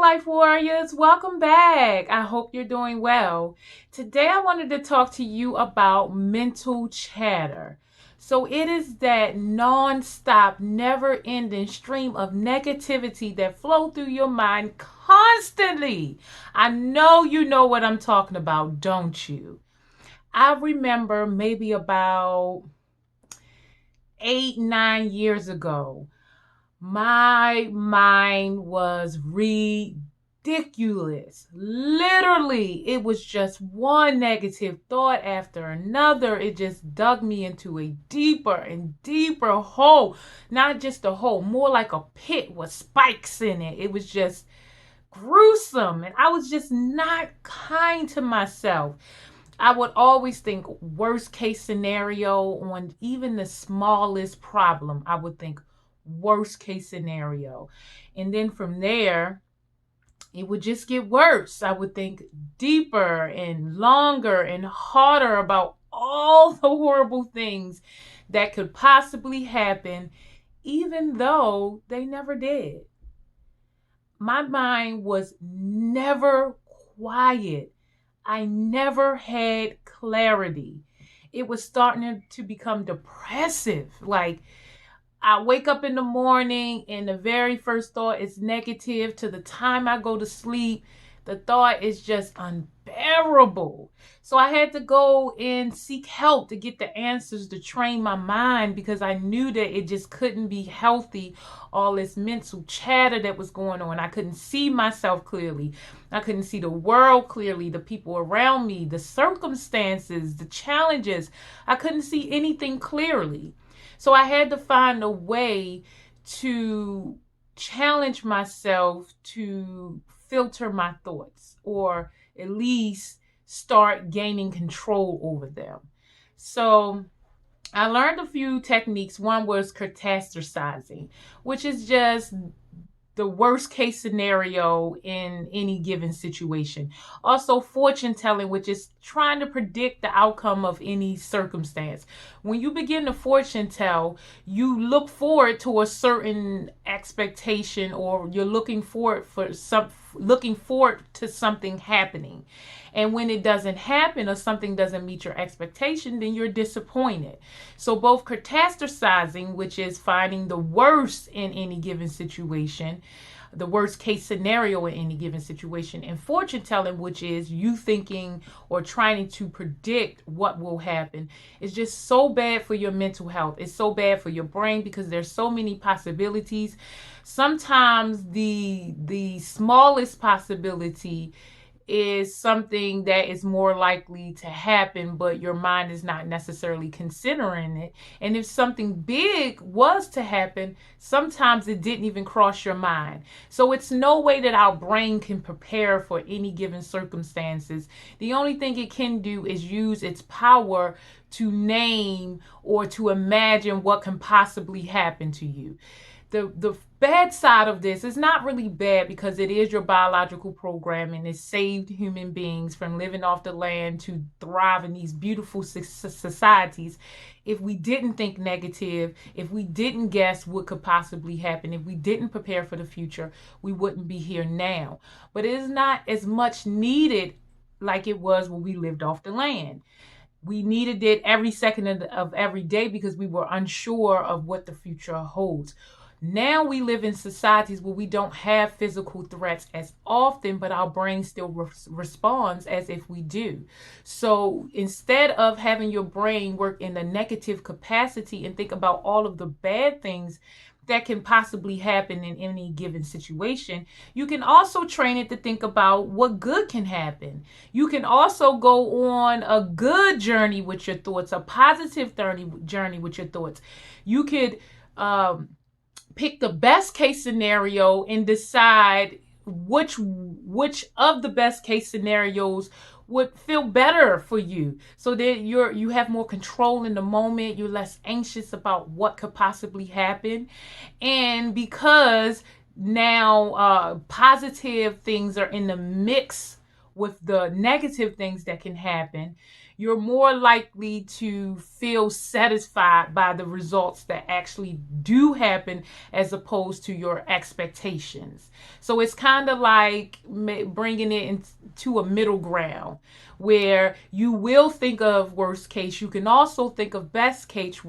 Life Warriors. Welcome back. I hope you're doing well. Today, I wanted to talk to you about mental chatter. So, it is that non-stop, never-ending stream of negativity that flow through your mind constantly. I know you know what I'm talking about, don't you? I remember maybe about 8, 9 years ago. My mind was ridiculous. Literally, it was just one negative thought after another. It just dug me into a deeper and deeper hole. Not just a hole, more like a pit with spikes in it. It was just gruesome. And I was just not kind to myself. I would always think worst case scenario on even the smallest problem. I would think worst case scenario. And then from there, it would just get worse. I would think deeper and longer and harder about all the horrible things that could possibly happen, even though they never did. My mind was never quiet. I never had clarity. It was starting to become depressive. Like, I wake up in the morning and the very first thought is negative. To the time I go to sleep, the thought is just unbearable. So I had to go and seek help to get the answers to train my mind, because I knew that it just couldn't be healthy. All this mental chatter that was going on. I couldn't see myself clearly. I couldn't see the world clearly, the people around me, the circumstances, the challenges. I couldn't see anything clearly. So I had to find a way to challenge myself to filter my thoughts, or at least start gaining control over them. So I learned a few techniques. One was catastrophizing, which is just the worst case scenario in any given situation. Also, fortune telling, which is trying to predict the outcome of any circumstance. When you begin to fortune tell, you look forward to a certain expectation, or you're looking forward to something happening. And when it doesn't happen, or something doesn't meet your expectation, then you're disappointed. So both catastrophizing, which is finding the worst in any given situation, the worst case scenario in any given situation, and fortune telling, which is you thinking or trying to predict what will happen, is just so bad for your mental health. It's so bad for your brain, because there's so many possibilities. Sometimes the smallest possibility is something that is more likely to happen, but your mind is not necessarily considering it. And if something big was to happen, sometimes it didn't even cross your mind. So it's no way that our brain can prepare for any given circumstances. The only thing it can do is use its power to name or to imagine what can possibly happen to you. The bad side of this is not really bad, because it is your biological programming. It saved human beings from living off the land to thrive in these beautiful societies. If we didn't think negative, if we didn't guess what could possibly happen, if we didn't prepare for the future, we wouldn't be here now. But it is not as much needed like it was when we lived off the land. We needed it every second of every day, because we were unsure of what the future holds. Now we live in societies where we don't have physical threats as often, but our brain still responds as if we do. So instead of having your brain work in a negative capacity and think about all of the bad things that can possibly happen in any given situation, you can also train it to think about what good can happen. You can also go on a good journey with your thoughts, a positive journey with your thoughts. You could pick the best case scenario and decide which of the best case scenarios would feel better for you, so that you have more control in the moment. You're less anxious about what could possibly happen. And because now positive things are in the mix with the negative things that can happen, you're more likely to feel satisfied by the results that actually do happen as opposed to your expectations. So it's kind of like bringing it into a middle ground where you will think of worst case. You can also think of best case,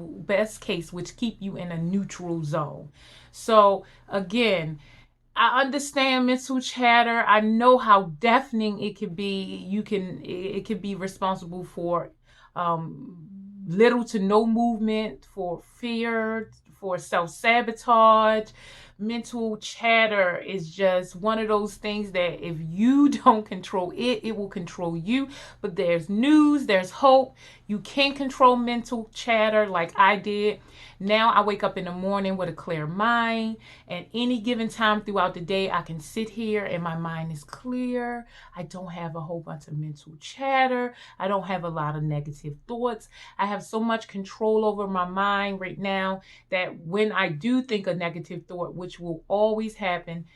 which keep you in a neutral zone. So again, I understand mental chatter. I know how deafening it can be. It can be responsible for little to no movement, for fear, for self-sabotage. Mental chatter is just one of those things that if you don't control it, it will control you. But there's news, there's hope. You can control mental chatter like I did. Now I wake up in the morning with a clear mind, and any given time throughout the day, I can sit here and my mind is clear. I don't have a whole bunch of mental chatter. I don't have a lot of negative thoughts. I have so much control over my mind right now that when I do think a negative thought, which will always happen,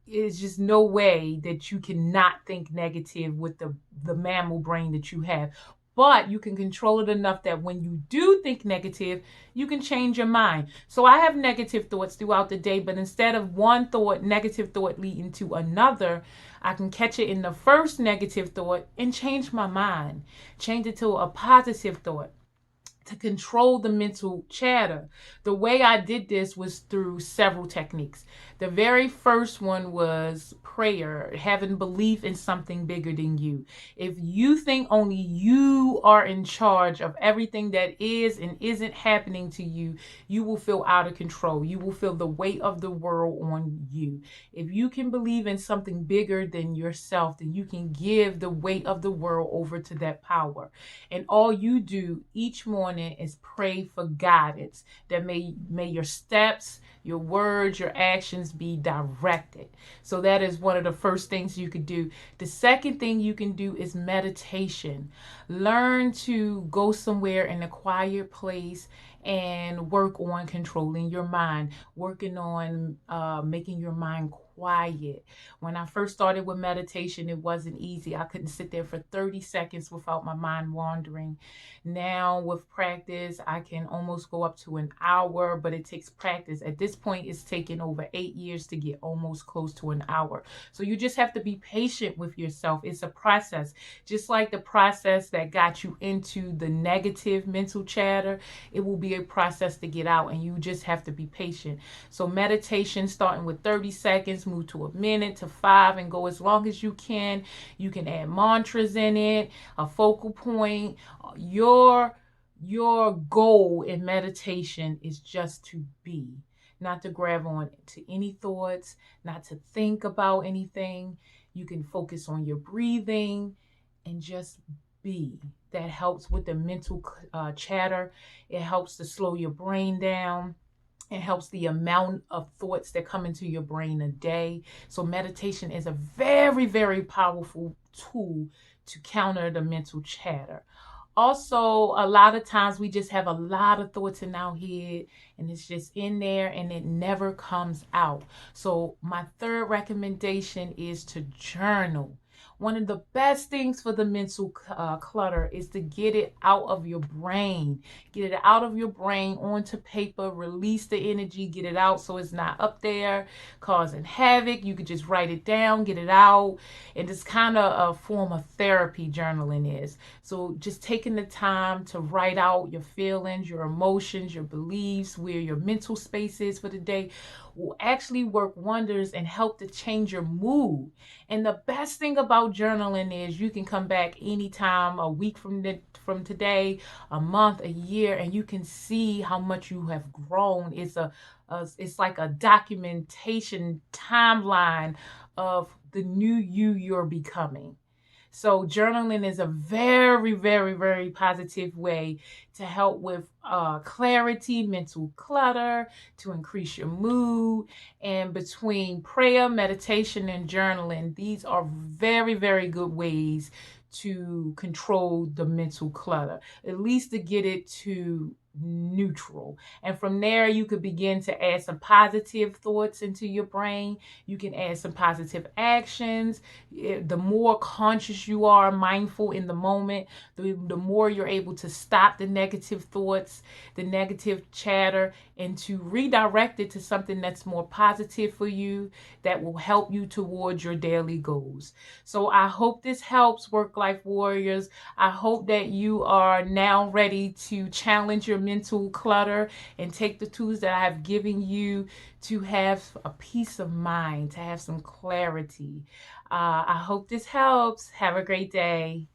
it's just no way that you cannot think negative with the mammal brain that you have. But you can control it enough that when you do think negative, you can change your mind. So I have negative thoughts throughout the day, but instead of one negative thought leading to another, I can catch it in the first negative thought and change my mind, change it to a positive thought to control the mental chatter. The way I did this was through several techniques. The very first one was prayer, having belief in something bigger than you. If you think only you are in charge of everything that is and isn't happening to you, you will feel out of control. You will feel the weight of the world on you. If you can believe in something bigger than yourself, then you can give the weight of the world over to that power. And all you do each morning is pray for guidance, that may your steps, your words, your actions be directed. So that is one of the first things you could do. The second thing you can do is meditation. Learn to go somewhere in a quiet place and work on controlling your mind, working on making your mind quiet. When I first started with meditation, it wasn't easy. I couldn't sit there for 30 seconds without my mind wandering. Now with practice, I can almost go up to an hour, but it takes practice. At this point, it's taken over 8 years to get almost close to an hour. So you just have to be patient with yourself. It's a process. Just like the process that got you into the negative mental chatter, it will be a process to get out, and you just have to be patient. So meditation, starting with 30 seconds, move to a minute, to 5, and go as long as you can. You can add mantras in it, a focal point. Your goal in meditation is just to be, not to grab on to any thoughts, not to think about anything. You can focus on your breathing and just be. That helps with the mental chatter. It helps to slow your brain down. It helps the amount of thoughts that come into your brain a day. So meditation is a very, very powerful tool to counter the mental chatter. Also, a lot of times we just have a lot of thoughts in our head, and it's just in there and it never comes out. So my third recommendation is to journal. One of the best things for the mental clutter is to get it out of your brain. Get it out of your brain onto paper, release the energy, get it out so it's not up there causing havoc. You could just write it down, get it out. And it's kind of a form of therapy, journaling is. So just taking the time to write out your feelings, your emotions, your beliefs, where your mental space is for the day, will actually work wonders and help to change your mood. And the best thing about journaling is you can come back anytime, a week from today, a month, a year, and you can see how much you have grown. It's like a documentation timeline of the new you're becoming. So journaling is a very, very, very positive way to help with clarity, mental clutter, to increase your mood. And between prayer, meditation, and journaling, these are very, very good ways to control the mental clutter, at least to get it to neutral. And from there, you could begin to add some positive thoughts into your brain. You can add some positive actions. The more conscious you are, mindful in the moment, the more you're able to stop the negative thoughts, the negative chatter, and to redirect it to something that's more positive for you, that will help you towards your daily goals. So I hope this helps, work life warriors. I hope that you are now ready to challenge your mental clutter and take the tools that I have given you to have a peace of mind, to have some clarity. I hope this helps. Have a great day.